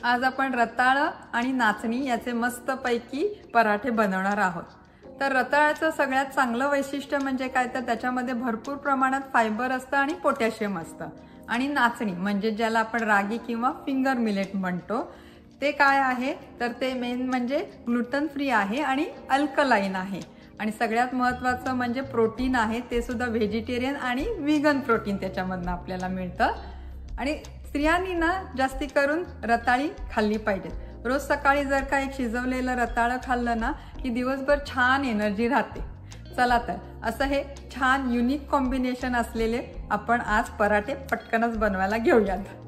आज आपण रताळ आणि नाचणी याचे मस्तपैकी पराठे बनवणार आहोत। तर रताळाचं सगळ्यात चांगलं वैशिष्ट्य म्हणजे काय तर त्याच्यामध्ये भरपूर प्रमाणात फायबर असतं आणि पोटॅशियम असतं। आणि नाचणी म्हणजे ज्याला आपण रागी किंवा फिंगर मिलेट म्हणतो ते काय आहे तर ते मेन म्हणजे ग्लुटन फ्री आहे आणि अल्कलाइन आहे। आणि सगळ्यात महत्त्वाचं म्हणजे प्रोटीन आहे, ते सुद्धा व्हेजिटेरियन आणि व्हीगन प्रोटीन त्याच्यामधनं आपल्याला मिळतं। आणि स्त्रियांनी ना जास्ती करून रताळी खाल्ली पाहिजे। रोज सकाळी जर का एक शिजवलेलं रताळं खाल्लं ना की दिवसभर छान एनर्जी राहते। चला तर असं हे छान युनिक कॉम्बिनेशन असलेले आपण आज पराठे पटकनच बनवायला घेऊयात।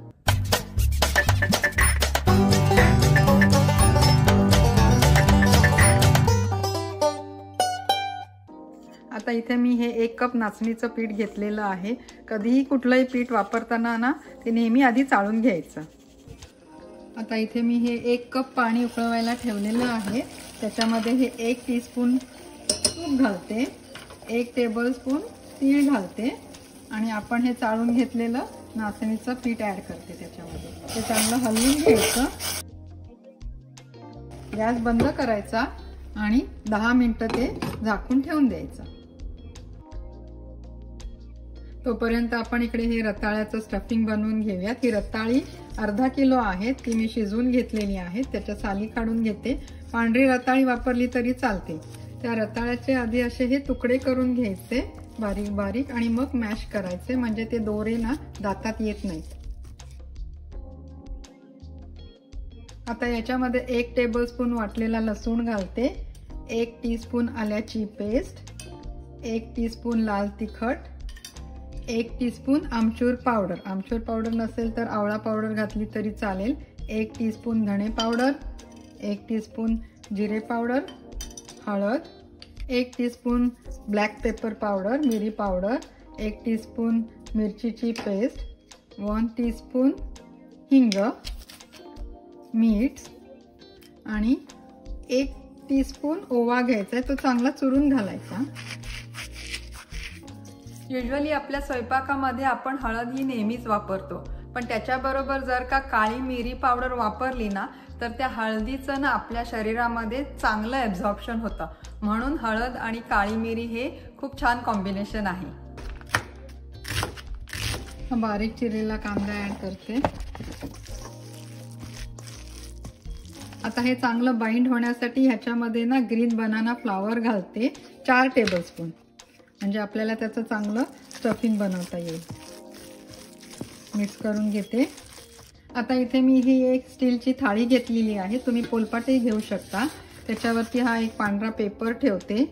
आता इथे मी हे 1 कप नाचणीचं पीठ घेतलेलं आहे। कधीही कुठलंही पीठ वापरताना ना ते नेहमी आधी चाळून घ्यायचं। आता इथे मी हे 1 कप पाणी उकळवायला ठेवलेलं आहे। त्याच्यामध्ये हे 1 टीस्पून तूप घालते, 1 टेबलस्पून तीळ घालते आणि आपण हे चाळून घेतलेलं नाचणीचं पीठ ऍड करते त्याच्यामध्ये। ते चांगलं हलवून घ्यायचं, गॅस बंद करायचा आणि 10 मिनिटं ते झाकून ठेवून द्यायचं। तोपर्यंत आपण इकडे हे रताळ्याचं स्टफिंग बनवून घेऊयात। ही रताळी अर्धा किलो आहे, ती मी शिजवून घेतलेली आहे। त्याच्या साली काढून घेते। पांढरी रताळी वापरली तरी चालते। त्या रताळ्याचे आधी असे हे तुकडे करून घ्यायचे बारीक बारीक आणि मग मॅश करायचे, म्हणजे ते दोरे ना दातात येत नाहीत। आता याच्यामध्ये 1 टेबलस्पून वाटलेला लसूण घालते, 1 टीस्पून आल्याची पेस्ट, 1 टीस्पून लाल तिखट, 1 टीस्पून आमचूर पावडर। आमचूर पावडर नसेल तर आवळा पावडर घातली तरी चालेल, 1 टीस्पून धणे पावडर, 1 टीस्पून जिरे पावडर, हळद, 1 टीस्पून ब्लॅक पेपर पावडर मिरी पावडर, 1 टीस्पून मिरचीची पेस्ट, 1 टीस्पून हिंग, मीठ आणि 1 टीस्पून ओवा घ्यायचा आहे, तो चांगला चुरून घालायचा। युजुअली आपल्या स्वयंपाकामध्ये आपण हळद ही नेहमीच वापरतो, पण त्याच्याबरोबर जर का काळी मिरी पावडर वापरली ना तर त्या हळदीचं ना आपल्या शरीरामध्ये चांगलं ॲब्झॉर्प्शन होतं। म्हणून हळद आणि काळी मिरी हे खूप छान कॉम्बिनेशन आहे। बारीक चिरलेला कांदा ऍड करते। आता हे चांगलं बाइंड होण्यासाठी ह्याच्यामध्ये ना ग्रीन बनाना फ्लावर घालते 4 टेबलस्पून, म्हणजे आपल्याला त्याचं चांगलं स्टफिंग बनवता येईल। मिक्स करून घेते। आता इथे मी ही एक स्टीलची थाळी घेतलेली आहे, तुम्ही पोलपाटही घेऊ शकता। त्याच्यावरती हा एक पांढरा पेपर ठेवते,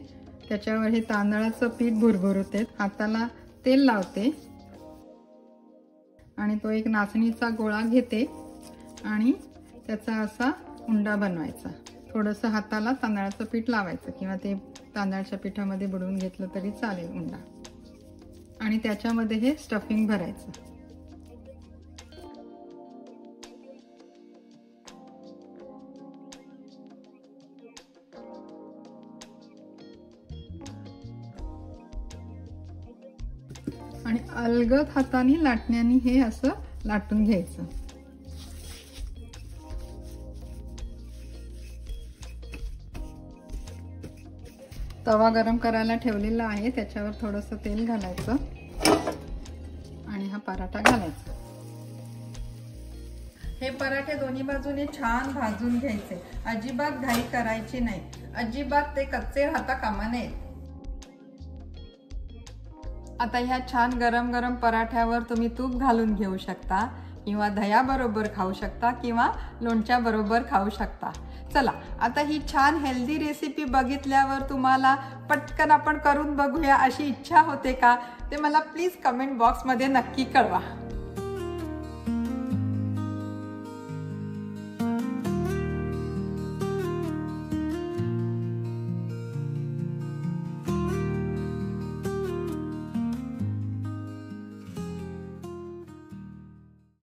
त्याच्यावर हे तांदळाचं पीठ भुरभुरते, हाताला तेल लावते आणि तो एक नाचणीचा गोळा घेते आणि त्याचा असा उंडा बनवायचा। थोडंसं हाताला तांदळाचं पीठ लावायचं किंवा ते तांदळाच्या पिठामध्ये बुडवून घेतलं तरी चालेल उंडा, आणि त्याच्यामध्ये हे स्टफिंग भरायचं। आणि अलगद हाताने लाटण्याने हे असं लाटून घ्यायचं। तवा गरम करायला ठेवलेला आहे, त्याच्यावर थोडंसं तेल घालायचं आणि हा पराठा घालायचा। हे पराठे दोन्ही बाजूने छान भाजून घ्यायचे, अजिबात घाई करायची नाही, अजिबात ते कच्चे राहता कामा नये। आता ह्या छान गरम गरम पराठ्यावर तुम्ही तूप घालून घेऊ शकता किंवा दह्याबरोबर खाऊ शकता किंवा लोणच्याबरोबर खाऊ शकता। चला आता ही छान हेल्दी रेसिपी बघितल्यावर तुम्हाला पटकन आपण करून बघूया अशी इच्छा होते का ते मला प्लीज कमेंट बॉक्समध्ये नक्की कळवा।